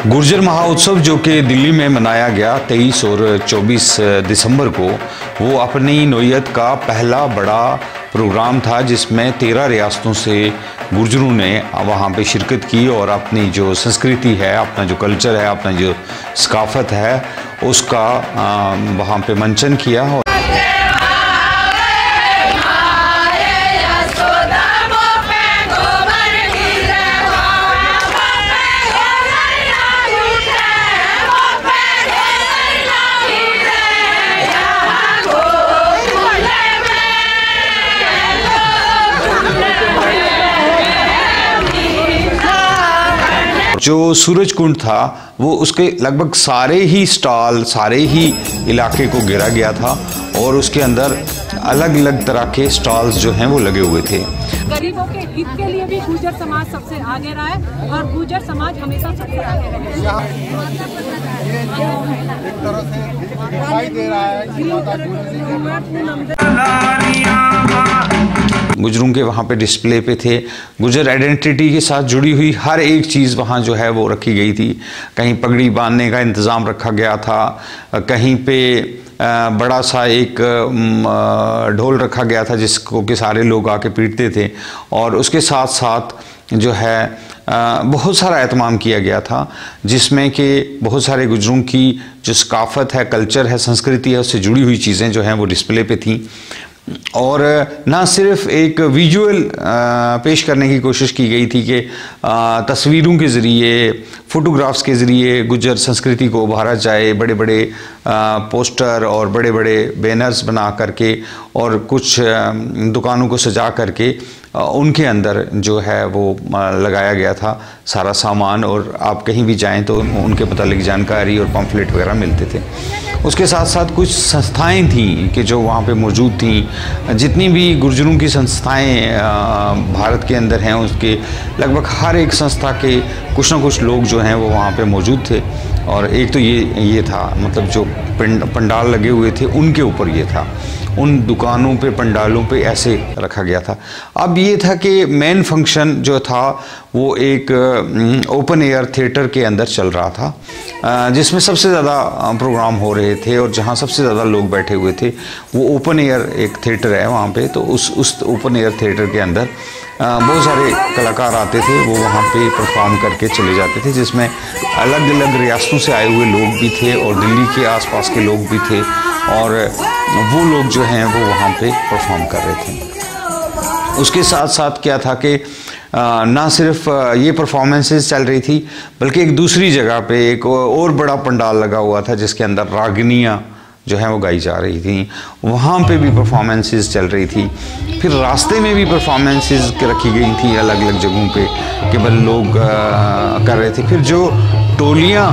गुर्जर महोत्सव जो कि दिल्ली में मनाया गया 23 और 24 दिसंबर को, वो अपनी नौयत का पहला बड़ा प्रोग्राम था जिसमें 13 रियासतों से गुर्जरों ने वहाँ पे शिरकत की और अपनी जो संस्कृति है, अपना जो कल्चर है, अपना जो सकाफत है, उसका वहाँ पे मंचन किया। जो सूरज कुंड था वो उसके लगभग सारे ही स्टॉल, सारे ही इलाके को घेरा गया था और उसके अंदर अलग अलग तरह के स्टॉल्स जो हैं वो लगे हुए थे। गरीबों के हित के लिए भी गुर्जर समाज सबसे आगे रहा है और गुर्जर समाज हमेशा सबसे आगे रहेगा। एक तरह से दिखाई दे रहा है गुर्जरों के वहाँ पे डिस्प्ले पे थे। गुर्जर आइडेंटिटी के साथ जुड़ी हुई हर एक चीज़ वहाँ जो है वो रखी गई थी। कहीं पगड़ी बांधने का इंतज़ाम रखा गया था, कहीं पे बड़ा सा एक ढोल रखा गया था जिसको कि सारे लोग आके पीटते थे, और उसके साथ साथ जो है बहुत सारा एहतमाम किया गया था जिसमें कि बहुत सारे गुर्जरों की जो सकाफत है, कल्चर है, संस्कृति है, उससे जुड़ी हुई चीज़ें जो हैं वो डिस्प्ले पे थी। और ना सिर्फ एक विजुअल पेश करने की कोशिश की गई थी कि तस्वीरों के ज़रिए, फ़ोटोग्राफ्स के ज़रिए गुर्जर संस्कृति को उभारा जाए, बड़े बड़े पोस्टर और बड़े बड़े बैनर्स बना करके और कुछ दुकानों को सजा करके उनके अंदर जो है वो लगाया गया था सारा सामान, और आप कहीं भी जाएं तो उनके मुतालिक जानकारी और पम्फलेट वगैरह मिलते थे। उसके साथ साथ कुछ संस्थाएं थीं कि जो वहाँ पे मौजूद थीं। जितनी भी गुर्जरों की संस्थाएं भारत के अंदर हैं, उसके लगभग हर एक संस्था के कुछ ना कुछ लोग जो हैं वो वहाँ पे मौजूद थे। और एक तो ये था, मतलब जो पंडाल लगे हुए थे उनके ऊपर ये था, उन दुकानों पे, पंडालों पे ऐसे रखा गया था। अब ये था कि मेन फंक्शन जो था वो एक ओपन एयर थिएटर के अंदर चल रहा था, जिसमें सबसे ज़्यादा प्रोग्राम हो रहे थे और जहाँ सबसे ज़्यादा लोग बैठे हुए थे वो ओपन एयर एक थिएटर है वहाँ पे। तो उस ओपन एयर थिएटर के अंदर बहुत सारे कलाकार आते थे, वो वहाँ पे परफॉर्म करके चले जाते थे, जिसमें अलग अलग रियासतों से आए हुए लोग भी थे और दिल्ली के आसपास के लोग भी थे, और वो लोग जो हैं वो वहाँ पे परफॉर्म कर रहे थे। उसके साथ साथ क्या था कि ना सिर्फ ये परफॉर्मेंसेस चल रही थी, बल्कि एक दूसरी जगह पे एक और बड़ा पंडाल लगा हुआ था जिसके अंदर रागनियाँ जो हैं वो गाई जा रही थी। वहाँ पे भी परफॉर्मेंसेस चल रही थी। फिर रास्ते में भी परफॉर्मेंसेस रखी गई थी अलग अलग जगहों पे कि बल लोग कर रहे थे। फिर जो टोलियाँ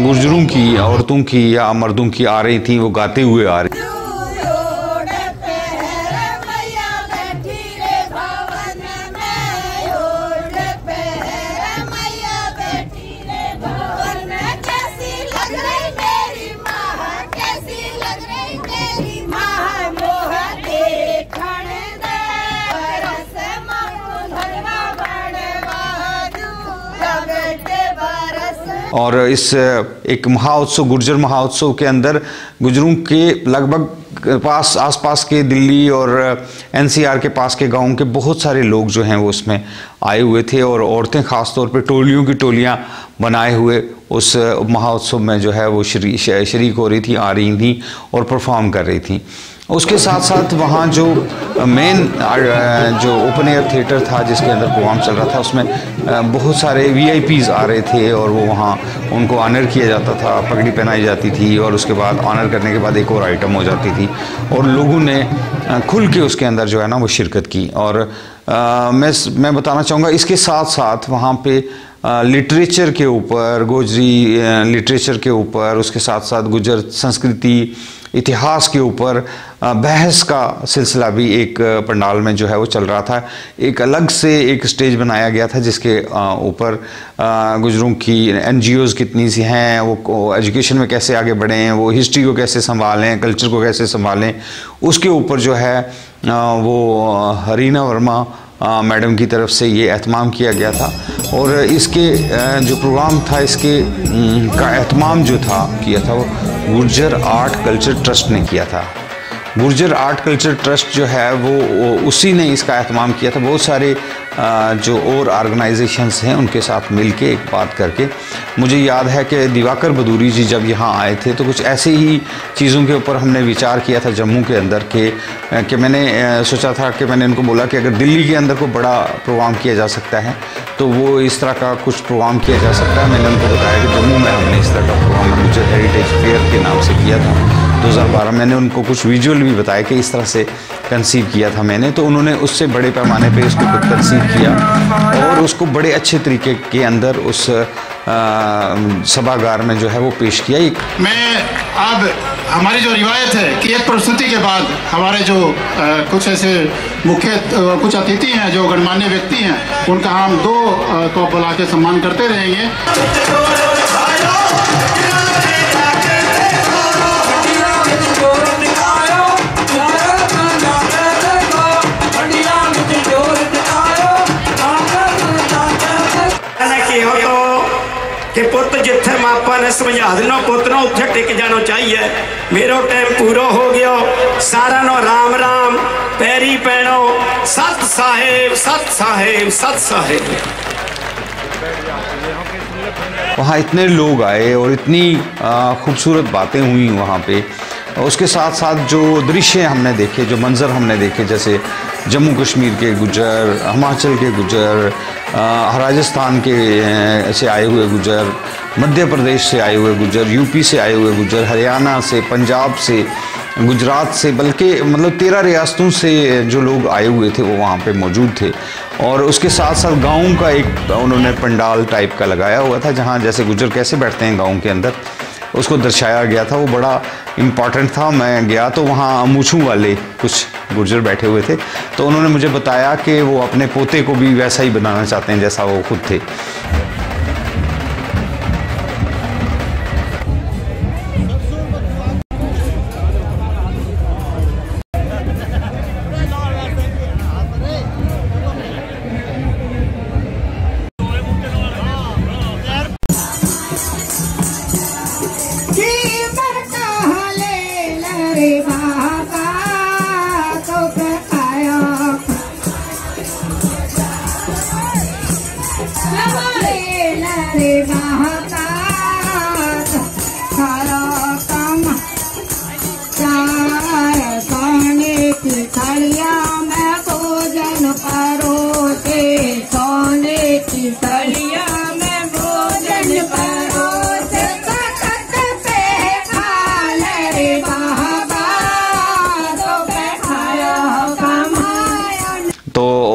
गुर्जरों की, औरतों की या मर्दों की आ रही थी, वो गाते हुए आ रही। और इस एक महोत्सव, गुर्जर महोत्सव के अंदर गुर्जरों के लगभग आसपास के दिल्ली और एनसीआर के पास के गाँव के बहुत सारे लोग जो हैं वो उसमें आए हुए थे, और औरतें ख़ास तौर पे टोलियों की टोलियां बनाए हुए उस महोत्सव में जो है वो शरीक हो रही थी, आ रही थी और परफॉर्म कर रही थी। उसके साथ साथ वहाँ जो मेन जो ओपन एयर थिएटर था जिसके अंदर प्रोग्राम चल रहा था, उसमें बहुत सारे VIPs आ रहे थे और वो वहाँ उनको ऑनर किया जाता था, पगड़ी पहनाई जाती थी और उसके बाद ऑनर करने के बाद एक और आइटम हो जाती थी और लोगों ने खुल के उसके अंदर जो है ना वो शिरकत की। और मैं बताना चाहूँगा इसके साथ साथ वहाँ पे लिटरेचर के ऊपर, गोजरी लिटरेचर के ऊपर, उसके साथ साथ गुर्जर संस्कृति, इतिहास के ऊपर बहस का सिलसिला भी एक पंडाल में जो है वो चल रहा था। एक अलग से एक स्टेज बनाया गया था जिसके ऊपर गुर्जरों की NGOs कितनी सी हैं, वो एजुकेशन में कैसे आगे बढ़ें, वो हिस्ट्री को कैसे संभालें, कल्चर को कैसे संभालें, उसके ऊपर जो है वो हरीना वर्मा मैडम की तरफ से ये एहतमाम किया गया था। और इसके जो प्रोग्राम था इसके का एहतमाम जो था किया था वो गुर्जर आर्ट कल्चर ट्रस्ट ने किया था। गुर्जर आर्ट कल्चर ट्रस्ट जो है वो उसी ने इसका एहतमाम किया था। बहुत सारे जो और ऑर्गेनाइजेशंस हैं उनके साथ मिलके एक बात करके, मुझे याद है कि दिवाकर बदूरी जी जब यहाँ आए थे तो कुछ ऐसे ही चीज़ों के ऊपर हमने विचार किया था जम्मू के अंदर कि मैंने सोचा था कि मैंने उनको बोला कि अगर दिल्ली के अंदर कोई बड़ा प्रोग्राम किया जा सकता है तो वो इस तरह का कुछ प्रोग्राम किया जा सकता है। मैंने उनको बताया कि जम्मू में हमने इस तरह का प्रोग्राम गुर्जर हेरिटेज फेयर के नाम से किया था 2012। मैंने उनको कुछ विजुअल भी बताया कि इस तरह से कंसीव किया था मैंने, तो उन्होंने उससे बड़े पैमाने पे उसको खुद कंसीव किया और उसको बड़े अच्छे तरीके के अंदर उस सभागार में जो है वो पेश किया। मैं अब हमारी जो रिवायत है कि एक प्रस्तुति के बाद हमारे जो कुछ ऐसे मुख्य कुछ अतिथि हैं जो गणमान्य व्यक्ति हैं उनका हम 2 तो बुला के सम्मान करते रहेंगे। कि पुत जिथे मापा ने समझा देना पुत ना उत्थे टिक जाना चाहिए। मेरो टाइम पूरा हो गया, सारा नो राम राम पैरी पैणो सत साहेब सत साहेब सत साहेब। वहाँ इतने लोग आए और इतनी खूबसूरत बातें हुई वहाँ पे। उसके साथ साथ जो दृश्य हमने देखे, जो मंज़र हमने देखे, जैसे जम्मू कश्मीर के गुज्जर, हिमाचल के गुज्जर, राजस्थान के से आए हुए गुज्जर, मध्य प्रदेश से आए हुए गुज्जर, यूपी से आए हुए गुज्जर, हरियाणा से, पंजाब से, गुजरात से, बल्कि मतलब 13 रियासतों से जो लोग आए हुए थे वो वहाँ पे मौजूद थे। और उसके साथ साथ गाँव का एक उन्होंने पंडाल टाइप का लगाया हुआ था जहाँ जैसे गुज्जर कैसे बैठते हैं गाँव के अंदर, उसको दर्शाया गया था। वो बड़ा इम्पॉर्टेंट था। मैं गया तो वहाँ मूछू वाले कुछ गुर्जर बैठे हुए थे, तो उन्होंने मुझे बताया कि वो अपने पोते को भी वैसा ही बनाना चाहते हैं जैसा वो खुद थे।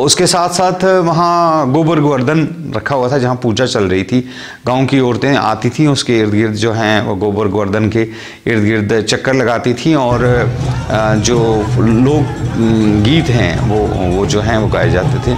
उसके साथ साथ वहाँ गोबर गोवर्धन रखा हुआ था जहाँ पूजा चल रही थी। गांव की औरतें आती थीं, उसके इर्द गिर्द जो हैं वो गोबर गोवर्धन के इर्द गिर्द चक्कर लगाती थीं और जो लोक गीत हैं वो जो हैं वो गाए जाते थे।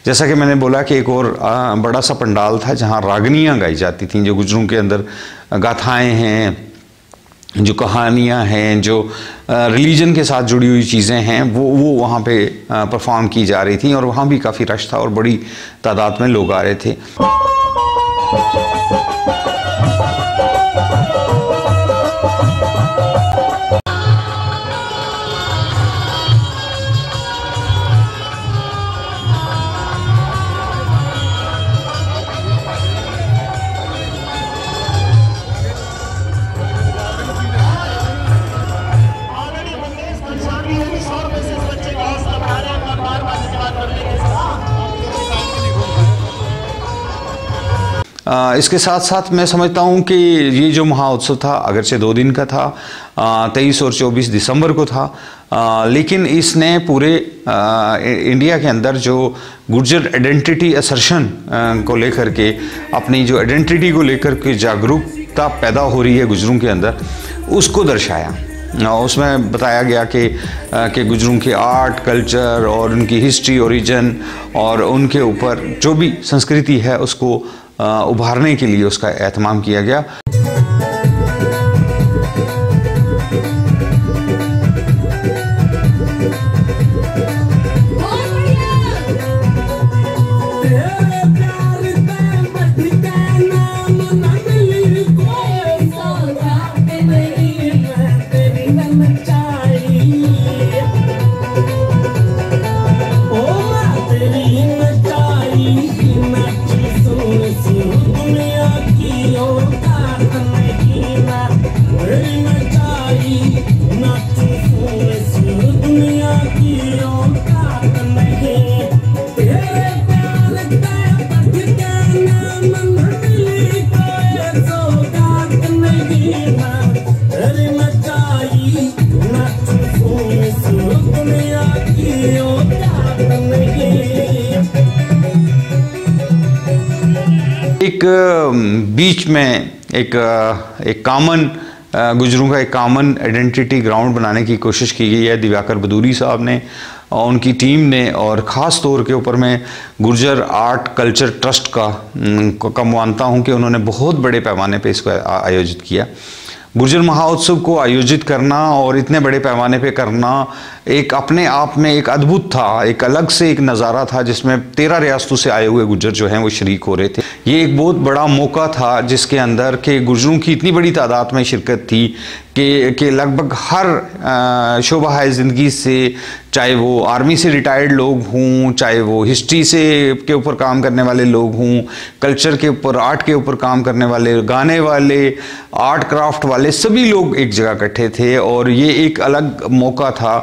जैसा कि मैंने बोला कि एक और बड़ा सा पंडाल था जहाँ रागनियाँ गाई जाती थीं, जो गुजरों के अंदर गाथाएँ हैं, जो कहानियाँ हैं, जो रिलीजन के साथ जुड़ी हुई चीज़ें हैं, वो वहाँ पे परफॉर्म की जा रही थी और वहाँ भी काफ़ी रश था और बड़ी तादाद में लोग आ रहे थे। इसके साथ साथ मैं समझता हूँ कि ये जो महोत्सव था, अगरचे 2 दिन का था, 23 और 24 दिसंबर को था, लेकिन इसने पूरे इंडिया के अंदर जो गुर्जर आइडेंटिटी असर्शन को लेकर के, अपनी जो आइडेंटिटी को लेकर के जागरूकता पैदा हो रही है गुजरों के अंदर, उसको दर्शाया। उसमें बताया गया कि गुजरों के आर्ट, कल्चर और उनकी हिस्ट्री, ओरिजिन और उनके ऊपर जो भी संस्कृति है उसको उभारने के लिए उसका एहतमाम किया गया। एक बीच में एक कॉमन गुजरों का एक कॉमन आइडेंटिटी ग्राउंड बनाने की कोशिश की गई है दिवाकर बदूरी साहब ने और उनकी टीम ने, और ख़ास तौर के ऊपर मैं गुर्जर आर्ट कल्चर ट्रस्ट का मानता हूँ कि उन्होंने बहुत बड़े पैमाने पे इसको आयोजित किया। गुर्जर महोत्सव को आयोजित करना और इतने बड़े पैमाने पे करना एक अपने आप में एक अद्भुत था, एक अलग से एक नज़ारा था जिसमें 13 रियासतों से आए हुए गुर्जर जो हैं वो शरीक हो रहे थे। ये एक बहुत बड़ा मौका था जिसके अंदर के गुर्जरों की इतनी बड़ी तादाद में शिरकत थी कि लगभग हर शोबा है ज़िंदगी से, चाहे वो आर्मी से रिटायर्ड लोग हों, चाहे वो हिस्ट्री से के ऊपर काम करने वाले लोग हों, कल्चर के ऊपर, आर्ट के ऊपर काम करने वाले, गाने वाले, आर्ट क्राफ्ट वाले, सभी लोग एक जगह इकट्ठे थे। और ये एक अलग मौका था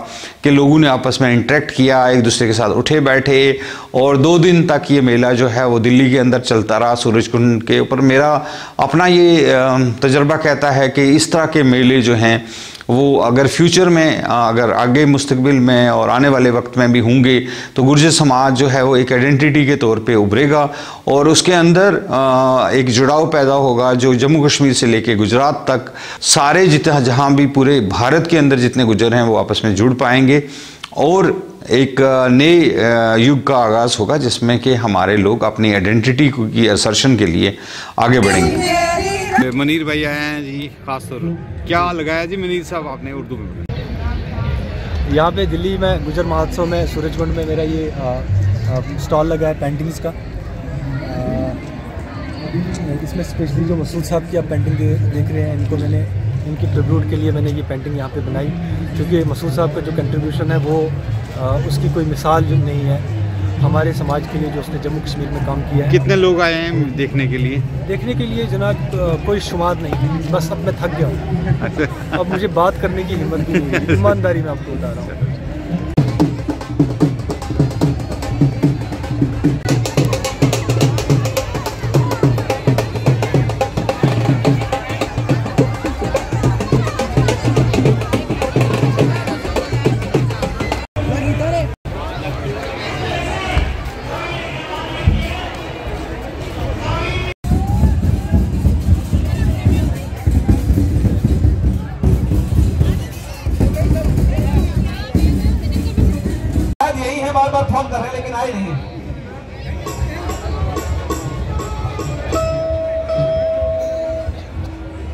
कि लोगों ने आपस में इंटरेक्ट किया, एक दूसरे के साथ उठे बैठे, और 2 दिन तक ये मेला जो है वो दिल्ली के अंदर चलता रहा सूरजकुंड के ऊपर। मेरा अपना ये तजर्बा कहता है कि इस तरह के मेले जो हैं वो अगर फ्यूचर में, अगर आगे मुस्तकबिल में और आने वाले वक्त में भी होंगे तो गुर्जर समाज जो है वो एक आइडेंटिटी के तौर पे उभरेगा और उसके अंदर एक जुड़ाव पैदा होगा जो जम्मू कश्मीर से लेके गुजरात तक सारे जहाँ भी पूरे भारत के अंदर जितने गुर्जर हैं वो आपस में जुड़ पाएंगे और एक नए युग का आगाज़ होगा जिसमें कि हमारे लोग अपनी आइडेंटिटी की असर्शन के लिए आगे बढ़ेंगे। मनीर भाई आए हैं जी, खास तौर क्या लगाया जी मनीर साहब आपने उर्दू में? यहाँ पे दिल्ली में गुर्जर महोत्सव में सूरजकुंड में मेरा ये स्टॉल लगा है पेंटिंग्स का। इसमें स्पेशली जो मसूद साहब की आप पेंटिंग देख रहे हैं, इनको मैंने इनकी ट्रिब्यूट के लिए मैंने ये पेंटिंग यहाँ पे बनाई, क्योंकि मसूद साहब का जो कंट्रीब्यूशन है वो उसकी कोई मिसाल जो नहीं है हमारे समाज के लिए, जो उसने जम्मू कश्मीर में काम किया है। कितने लोग आए हैं देखने के लिए? देखने के लिए जनाब कोई शुमार नहीं, बस अब मैं थक गया हूँ। अब मुझे बात करने की हिम्मत भी नहीं है, ईमानदारी में आपको बता रहा हूँ।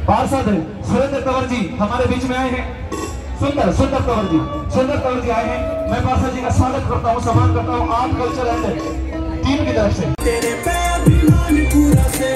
पार्षद सुरेंद्र कंवर जी हमारे बीच में आए हैं। सुंदर कंवर जी आए हैं। मैं पार्षद जी का स्वागत करता हूँ, सम्मान करता हूँ आर्ट कल्चर एंड टीम की तरफ से। तेरे पे अभिमान पूरा से